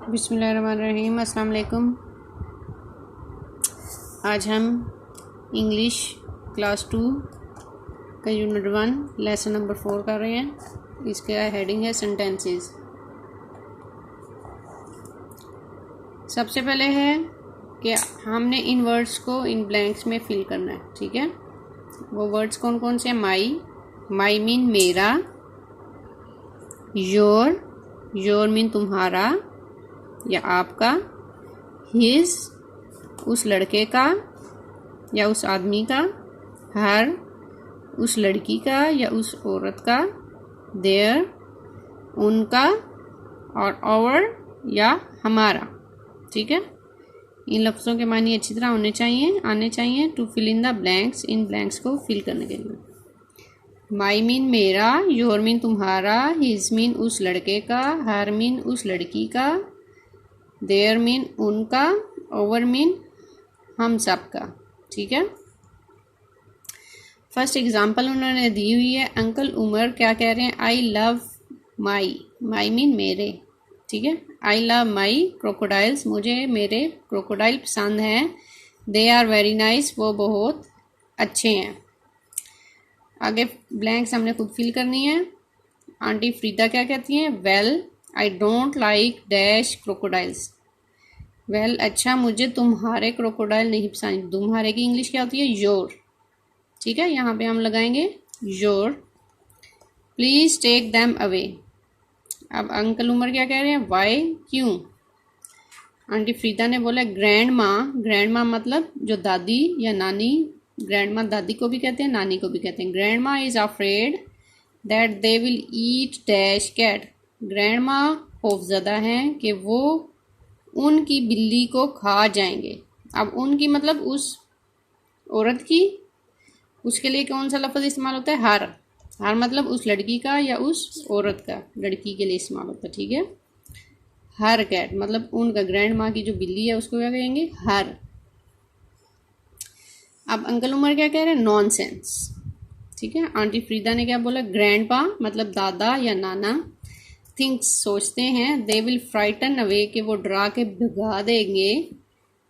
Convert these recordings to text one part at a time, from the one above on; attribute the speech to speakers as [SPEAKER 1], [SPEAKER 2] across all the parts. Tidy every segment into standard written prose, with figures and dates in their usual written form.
[SPEAKER 1] बिस्मिल्लाहिर्रहमानिर्रहीम। अस्सलाम वालेकुम। आज हम इंग्लिश क्लास 2 का यूनिट 1 लेसन नंबर 4 कर रहे हैं। इसका हेडिंग है सेंटेंसेस। सबसे पहले है कि हमने इन वर्ड्स को इन ब्लैंक्स में फिल करना है। ठीक है, वो वर्ड्स कौन कौन से हैं? माई मीन मेरा, योर मीन तुम्हारा या आपका, हिज उस लड़के का या उस आदमी का, हर उस लड़की का या उस औरत का, देयर उनका, और आवर या हमारा। ठीक है, इन लफ्ज़ों के मानी अच्छी तरह आने चाहिए to fill in the blanks, इन ब्लैंक्स को फिल करने के लिए। माई मीन मेरा, योर मीन तुम्हारा, हिज मीन उस लड़के का, हर मीन उस लड़की का, देयर मीन उनका, ओवर मीन हम सब का। ठीक है, फर्स्ट एग्जांपल उन्होंने दी हुई है। अंकल उमर क्या कह रहे हैं? आई लव माई मीन मेरे। ठीक है, आई लव माई क्रोकोडाइल्स, मुझे मेरे क्रोकोडाइल पसंद हैं। दे आर वेरी नाइस, वो बहुत अच्छे हैं। आगे ब्लैंक्स हमने खुद फिल करनी है। आंटी फ्रीदा क्या कहती हैं? Well I don't like dash crocodiles. Well अच्छा, मुझे तुम्हारे क्रोकोडाइल नहीं पसंद। तुम्हारे की इंग्लिश क्या होती है? योर। ठीक है, यहाँ पे हम लगाएंगे your. Please take them away. अब अंकल उमर क्या कह रहे हैं? वाई, क्यों? आंटी फ्रीदा ने बोला ग्रैंड माँ मतलब जो दादी या नानी। ग्रैंड माँ दादी को भी कहते हैं, नानी को भी कहते हैं। Grandma is afraid that they will eat dash cat. Grandma खौफजदा हैं कि वो उनकी बिल्ली को खा जाएंगे। अब उनकी मतलब उस औरत की, उसके लिए कौन सा लफ्ज़ इस्तेमाल होता है? हर मतलब उस लड़की का या उस औरत का, लड़की के लिए इस्तेमाल होता है। ठीक है, हर कैट मतलब उनका, ग्रैंड माँ की जो बिल्ली है उसको क्या कहेंगे? हर। अब अंकल उमर क्या कह रहे हैं? नॉनसेंस। ठीक है, आंटी फ्रीदा ने क्या बोला? ग्रैंडपा मतलब दादा या नाना। थिंक्स सोचते हैं, दे विल फ्राइटन अवे कि वो डरा के भगा देंगे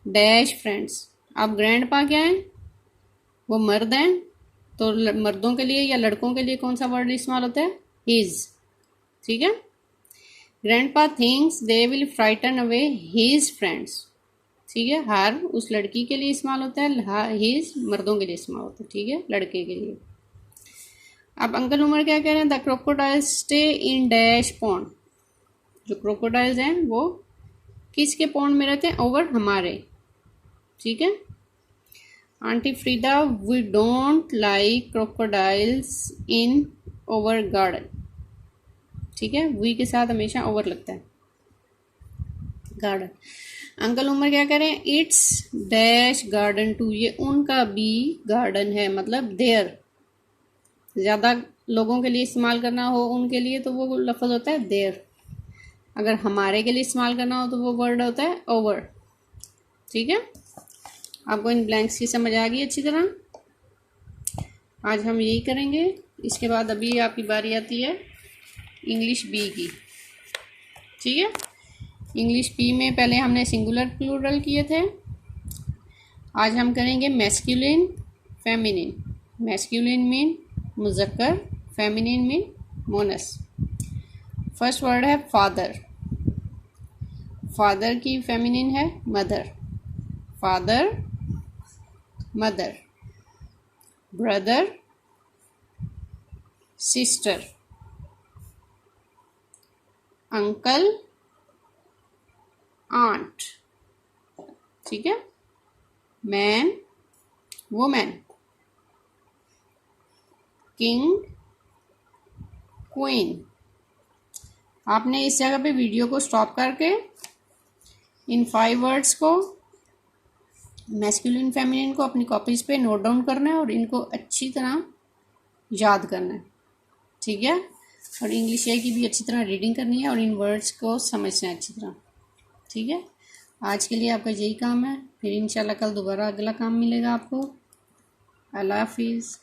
[SPEAKER 1] डैश फ्रेंड्स। अब ग्रैंडपा क्या है? वो मर्द हैं, तो मर्दों के लिए या लड़कों के लिए कौन सा वर्ड इस्तेमाल होता है? हिज। ठीक है, grandpa thinks they will frighten away his friends. ठीक है, हर उस लड़की के लिए इस्तेमाल होता है, हिज मर्दों के लिए इस्तेमाल होता है। ठीक है, लड़के के लिए। अब अंकल उमर क्या कह रहे हैं? The crocodiles stay in dash pond. जो क्रोकोडाइल्स हैं वो किसके पॉन्ड में रहते हैं? ओवर हमारे। ठीक है, aunty Frieda we don't like crocodiles in over garden. ठीक है, वी के साथ हमेशा ओवर लगता है, गार्डन। अंकल उमर क्या कह रहे हैं? इट्स डैश गार्डन टू, ये उनका भी गार्डन है, मतलब देयर। ज़्यादा लोगों के लिए इस्तेमाल करना हो उनके लिए तो वो लफ्ज़ होता है देयर। अगर हमारे के लिए इस्तेमाल करना हो तो वो वर्ड होता है ओवर। ठीक है, आपको इन ब्लैंक्स की समझ आ गई अच्छी तरह? आज हम यही करेंगे। इसके बाद अभी आपकी बारी आती है इंग्लिश बी की। ठीक है, इंग्लिश बी में पहले हमने सिंगुलर प्लूरल किए थे। आज हम करेंगे मैस्कुलिन फेमिनिन। मैस्कुलिन मीन मुज़क्कर, फेमिनिन मीन मोनस। फर्स्ट वर्ड है फादर। फादर की फेमिनिन है mother. Father mother. Brother sister. Uncle aunt. ठीक है, मैन वुमेन। King queen. आपने इस जगह पे वीडियो को स्टॉप करके इन 5 वर्ड्स को, मैस्कुलिन फेमिनिन को अपनी कॉपीज पे नोट डाउन करना है और इनको अच्छी तरह याद करना है। ठीक है, और इंग्लिश की भी अच्छी तरह रीडिंग करनी है और इन वर्ड्स को समझना है अच्छी तरह। ठीक है, आज के लिए आपका यही काम है। फिर इंशाल्लाह कल दोबारा अगला काम मिलेगा आपको। अल्लाह हाफिज़।